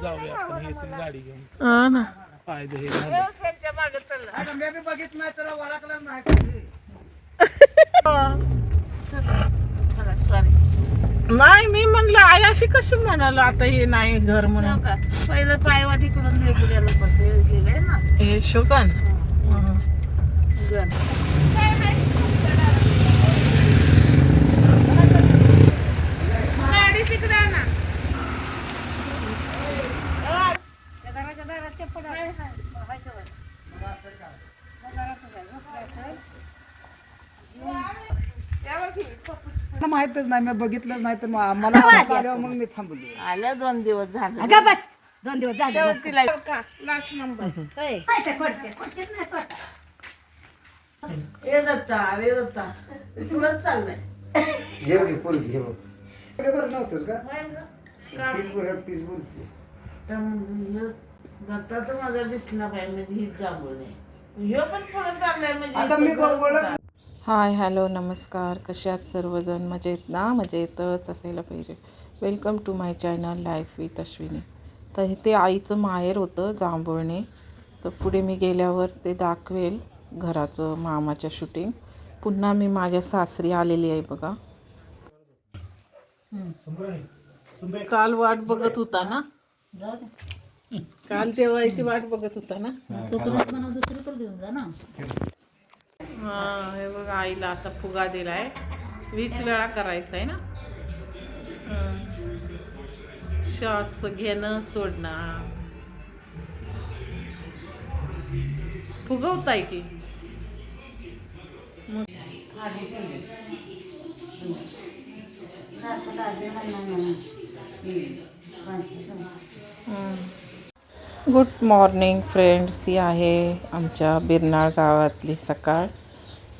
जाऊया आपण, हे तरी गाडी घेऊन हा ना. फायदे हे झाले. त्यांच्या मागे चाललं. मी बघित नाही त्याला ओळखलं नाही. चला सॉरी. नाही मी म्हणलं आई अशी कशी म्हणाल आता हे नाही घर म्हणून. का पहिलं पायवाट इकडून लेबुड्याला पडते गेलंय ना हे शोकान गण. गाडी तिकडे आहे ना. मला माहितच नाही, मी बघितलंच नाही तर मला आल्यावर मग मी थांबलो. आल्या 2 दिवस झाले. अगं बस 2 दिवस झाले. तेव्हा तिला लास्ट नंबर ये दत्ता तुलाच चाललंय. हे बघ पोरगी, हे बघ. बरं नव्हतंच का? तीच बोलते. दत्ता तर माझा दिसला पाहिजे म्हणजे हीच जांभूळ नाही. ह्यो पण पुढे चाललाय आता मी म्हणजे हाय हॅलो नमस्कार. कसे आहात सर्वजण? मजेत ना? मजेतच असायला पाहिजे. Welcome to my channel life with Ashwini. तर इथे आईचं माहेर होतं जांभूळणे. तर पुढे मी गेल्यावर ते दाखवेल घराचं मामाच्या शूटिंग. पुन्हा मी माझ्या सासरी आलेली आहे बघा. काल वाट बघत होता ना? काल जेवायची वाट बघत होता ना? दुसरीकडे देऊन जा ना. हा हे बघा आईला असा फुगा दिलाय. 20 वेळा करायचा आहे ना. श्वास घेणं सोडणं. फुगवताय की गुड मॉर्निंग फ्रेंड्स. ही आहे आमच्या बिरनाळ गावातली सकाळ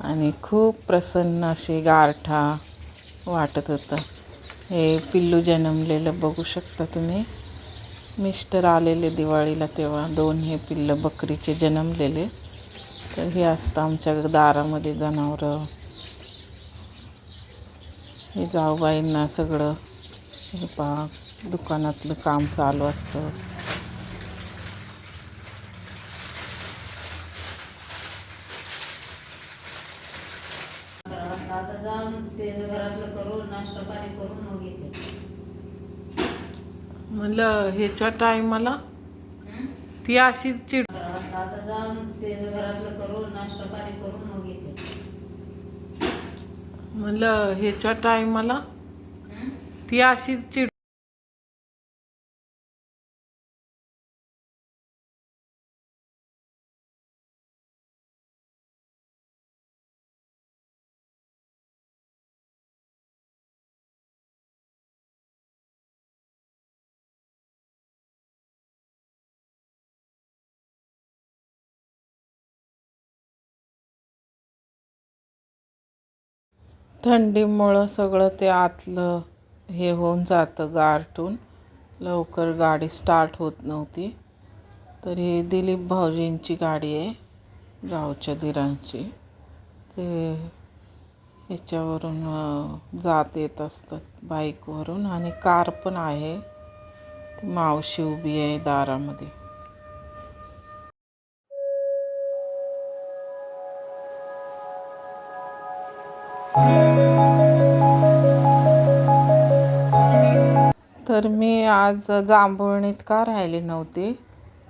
आणि खूप प्रसन्न अशी गारठा वाटत होतं. हे पिल्लू जन्मलेलं बघू शकता तुम्ही. मिस्टर आलेले दिवाळीला तेव्हा 2 हे पिल्लं बकरीचे जन्मलेले. तर हे असतं आमच्या दारामध्ये जनावरं. हे जाऊबाईंना सगळं हे पहा दुकानातलं काम चालू असतं. आता जाऊन ते घरातलं करून नाश्ता पाणी करून मग येते. म्हणलं ह्याच्या टायमाला ती अशीच चिड. आता जाऊन ते घरातलं करून नाश्ता पाणी करून मग येते. म्हणलं ह्याच्या टायमाला ती अशीच चिड. थंडीमुळं सगळं ते आतलं हे होऊन जातं गारठून. लवकर गाडी स्टार्ट होत नव्हती. तर ही दिलीप भाऊजींची गाडी आहे गावच्या दिरांची. ते ह्याच्यावरून जात येत असतात बाईकवरून. आणि कार पण आहे. ती मावशी उभी आहे दारामध्ये. तर मी आज जांभूळणीत का राहिले नव्हते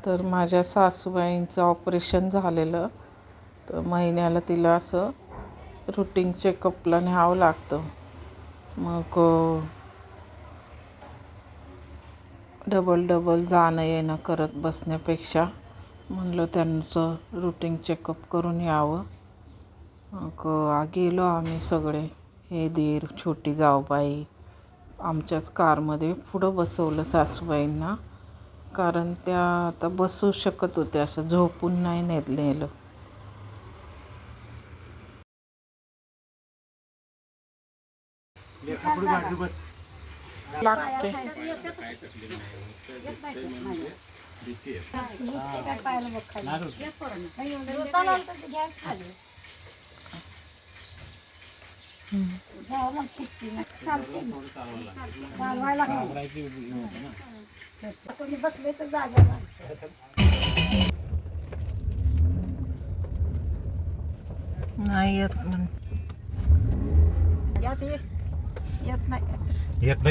तर माझ्या सासूबाईंचं ऑपरेशन झालेलं. तर महिन्याला तिला असं रुटीन चेकअपला न्यावं लागतं. मग डबल जाणं येणं करत बसण्यापेक्षा म्हणलं त्यांचं रुटीन चेकअप करून यावं. मग गेलो आम्ही सगळे. हे दीर, छोटी जाऊबाई. आमच्याच कारमध्ये पुढं बसवलं सासूबाईंना. कारण त्या आता बसू शकत होत्या, असं झोपून नाही नेलं. लागते नाही येत म्हण.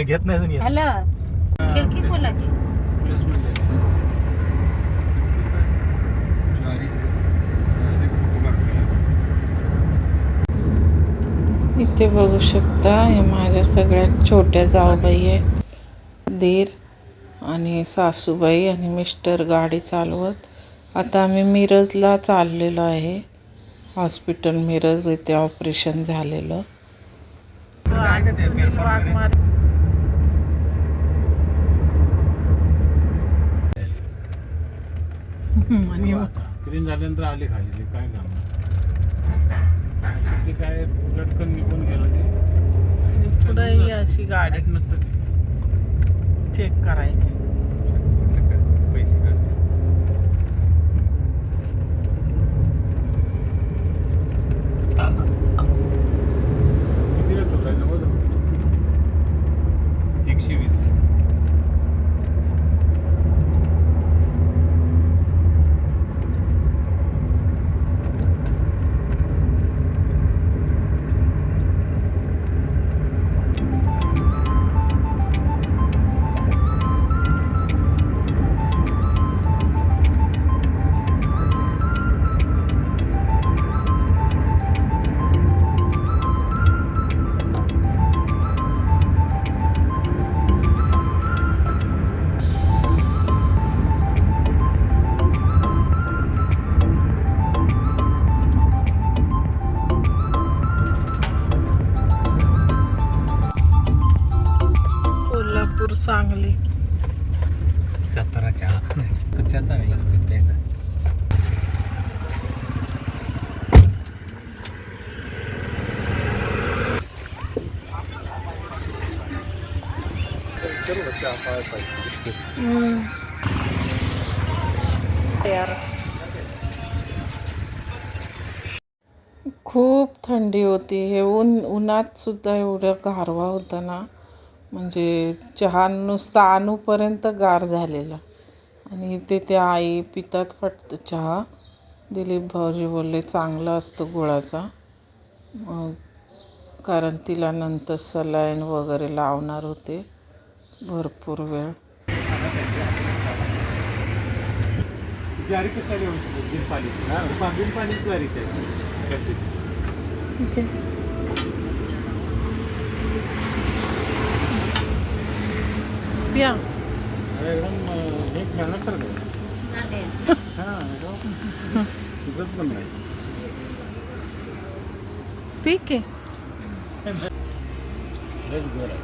घेत नाही हॅलो खिडकी खोला की. इथे बघू शकता हे माझ्या सगळ्यात छोट्या जाऊबाई आहेत. दीर आणि सासूबाई आणि मिस्टर गाडी चालवत. आता आम्ही मिरजला चाललेलो आहे. हॉस्पिटल मिरज इथे ऑपरेशन झालेलं. क्लीन झाल्यानंतर आली खाली काय करणार ते काय लटकन निघून गेलं ते पुढे अशी गाडी नसतं चेक करायची. पैसे काढते किती रेट होता 120. कोल्हापूर सांगली. सातारा चहा कच्चा चांगला असतो प्यायचा. खूप थंडी होती. हे उन्हात सुद्धा एवढं गारवा होता ना, म्हणजे चहा नुसता आणूपर्यंत गार झालेला. आणि इथे त्या आई पितात वाटतं चहा. दिलीप भाऊजी बोलले चांगला असतो गुळाचा, कारण तिला नंतर सलाईन वगैरे लावणार होते भरपूर वेळ. ज्वारी कशाला येऊ शकतो बिन पाणी ज्वारी ओके. प्या एकदम हे खेळण्यासारखं हां तिथंच पण नाही पीक आहे. लस गोड आहे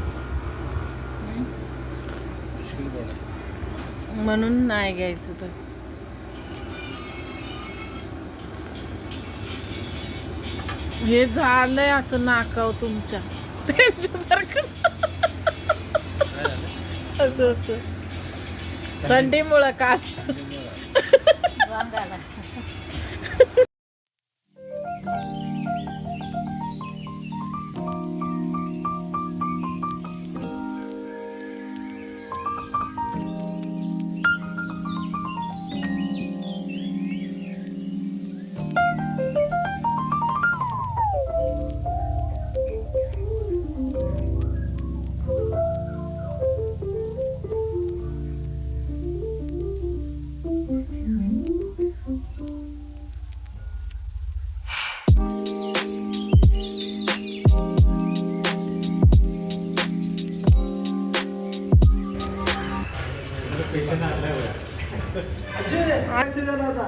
मुश्किल गोड आहे म्हणून नाही घ्यायचं. तर हे झालंय असं नाकाव तुमच्या त्यांच्यासारखंच. असं असं थंडीमुळं का वांगाला.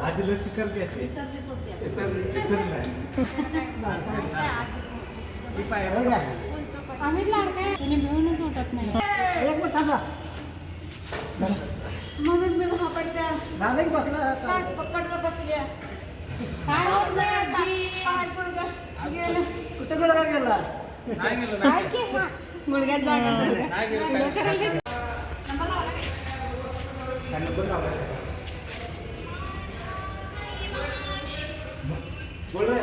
आधी लस करते आम्ही लाडकाय तुम्ही मिळूनच उठत नाही म्हणून मी झालं की बसला पकडलं बसल्या. काय होत नाही आजी. गेलं कुठं गेला गेला काय की हा मुलग्यात जागा बोल रहे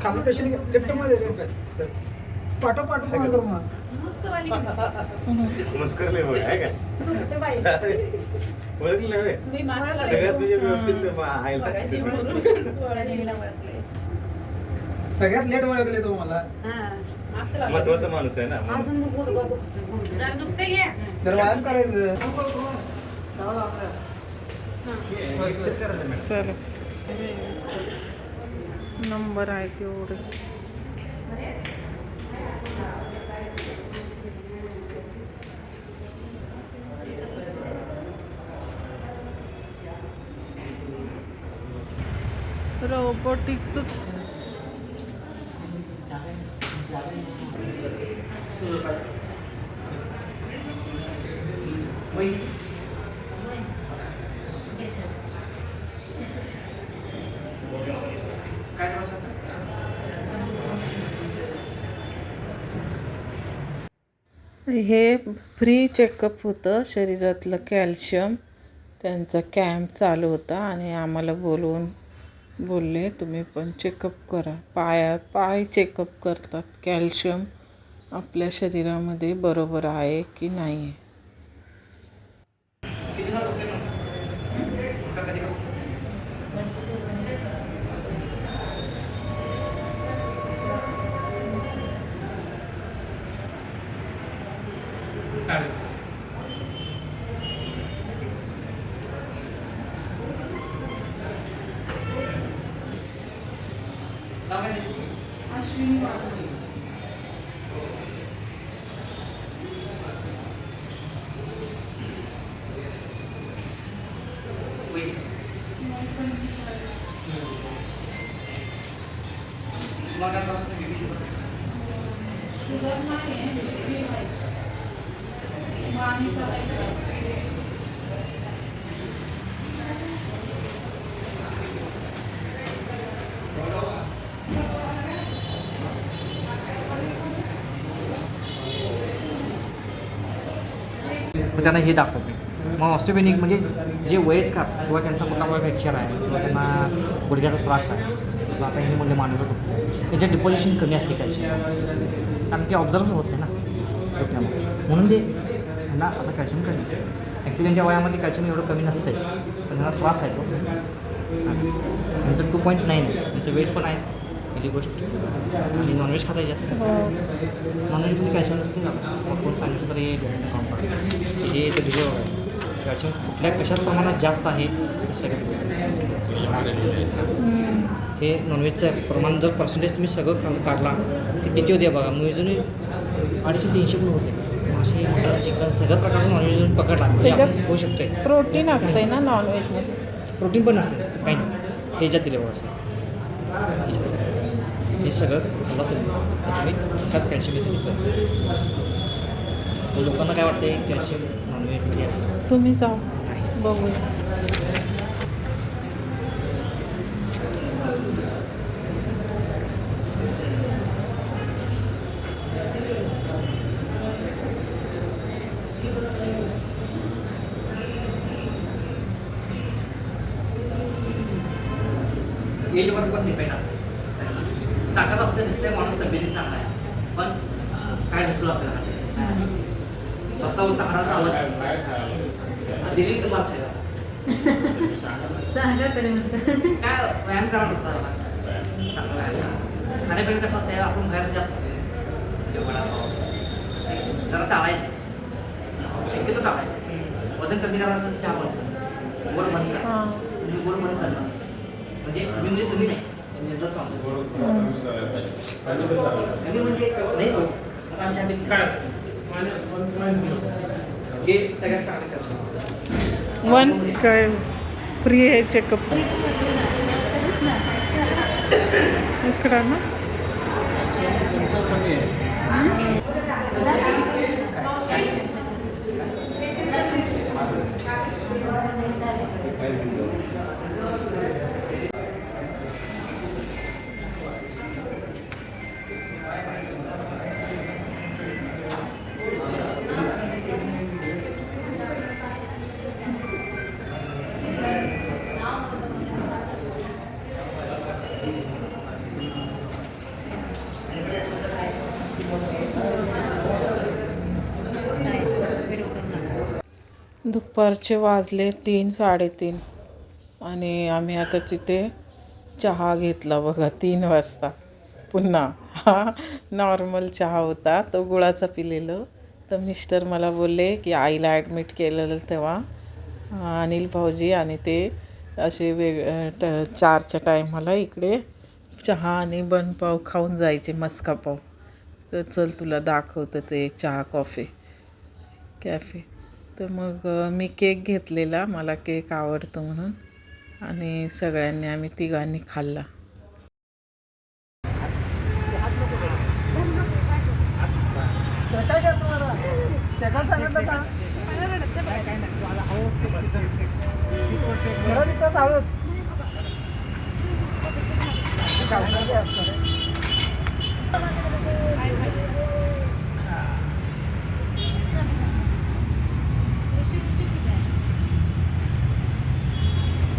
खाली पेशंट लिफ्ट मध्ये पाठव पाठव मग नमस्कारले बघ आहे का ओळखलं होय? सगळ्यात म्हणजे व्यवस्थित आहे सगळ्यात लेट ओळखले तो मला महत्वाचा माणूस आहे ना तर व्यायाम करायचं चल नंबर आहे तेवढे रोबोटिकचं हे फ्री चेकअप होतं शरीरातलं कॅल्शियम त्यांचा कॅम्प चालू होता आणि आम्हाला बोलले तुम्ही पण चेकअप करा पाय चेकअप करतात कॅल्शियम आपल्या शरीरामध्ये बरोबर आहे की नाही आहे त्यांना हे दाखवतो मग ऑस्टिओपेनिक म्हणजे जे वयस्कर किंवा त्यांचा कुठला फ्रॅक्चर आहे किंवा त्यांना गुडघ्याचा त्रास आहे किंवा आता हे म्हणजे मानवाचं दुखतं त्यांच्या डिपॉझिशन कमी असते कॅल्शियम कारण की ऑब्झर्वच होत नाही ना डोक्यामध्ये म्हणून ते ह्यांना आता कॅल्शियम कमी ॲक्च्युली त्यांच्या वयामध्ये कॅल्शियम एवढं कमी नसतं पण त्यांना त्रास आहे तो त्यांचं 2.9 आहे त्यांचं वेट पण आहे पहिली गोष्ट आणि नॉनव्हेज खाता जास्त नॉनव्हेजमध्ये कॅल्शियम नसते ना मग कोण सांगितलं तर हे काउंटर हे तर दिलं कॅल्शियम कुठल्या कशात प्रमाणात जास्त आहे हे सगळं हे नॉनव्हेजचं प्रमाण जर पर्सेंटेज तुम्ही सगळं काढला ते किती होते बघा मोजून 250-300 पण होते मासे मटन चिकन सगळ्या प्रकारचं नॉनव्हेज पकडला म्हणजे आपण होऊ शकते प्रोटीन असते ना नॉनव्हेजमध्ये प्रोटीन पण नसेल काही नाही हे ज्यात दिले बघा असं हे सगळं खाल्ला तुम्ही कशात कॅल्शियम येते लोकांना काय वाटते कॅल्शियम नॉनव्हेजमध्ये आहे तुम्ही जाऊ बघूया एजवर पण डिपेंड असते ताकद असते दिसते माणूस तब्येतीत चांगला आहे पण काय दिसलं असेल बसता उठता हाडाचा आवाज आहे दिली तुम्हाला असेल सांगा काय व्यायाम करा चांगला व्यायाम खाण्यापिणे कसं असतं आपण बाहेर जास्त जरा टाळायचं शक्यतो टाळायचं वजन कमी करायचं चहा बंद गोड बंद करा तुम्ही गोड बंद करा म्हणजे तुम्ही नाही जनरल सांगतो म्हणजे नाही आता आमच्या काय असतं हे सगळ्यात चांगले करतो वन काय फ्री आहे चेकअप इकडं ना व्हिडिओ करू नका. दुपारचे वाजले 3-3:30 आणि आम्ही आता तिथे चहा घेतला बघा 3 वाजता. पुन्हा हा नॉर्मल चहा होता, तो गुळाचा पिलेलं. तर मिस्टर मला बोलले की आईला ॲडमिट केलेलं तेव्हा अनिल भाऊजी आणि ते असे 4च्या टायमाला इकडे चहा आणि बनपाव खाऊन जायचे, मस्का पाव. तर चल तुला दाखवतं ते चहा कॉफी कॅफे. तर मग मी केक घेतलेला, मला केक आवडतो म्हणून, आणि सगळ्यांनी आम्ही तिघांनी खाल्ला.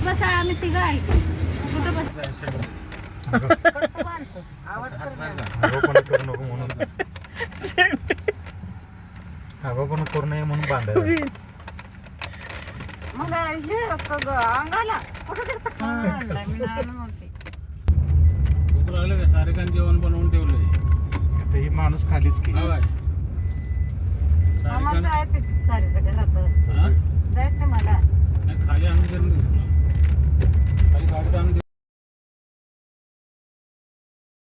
बस आम्ही तिघं आहे. कुठं बस पण करू नये म्हणून बांधायला. मला हे अंगाला कुठं आणलाय मी नाही म्हणते. भूक लागलं का? सारेकांनी जेवण बनवून ठेवलंय. आता ही माणूस खालीच की आम्हाला जायचं सारीच्या घरात जायचं मला. खाली आणून खाली गाडीत आणून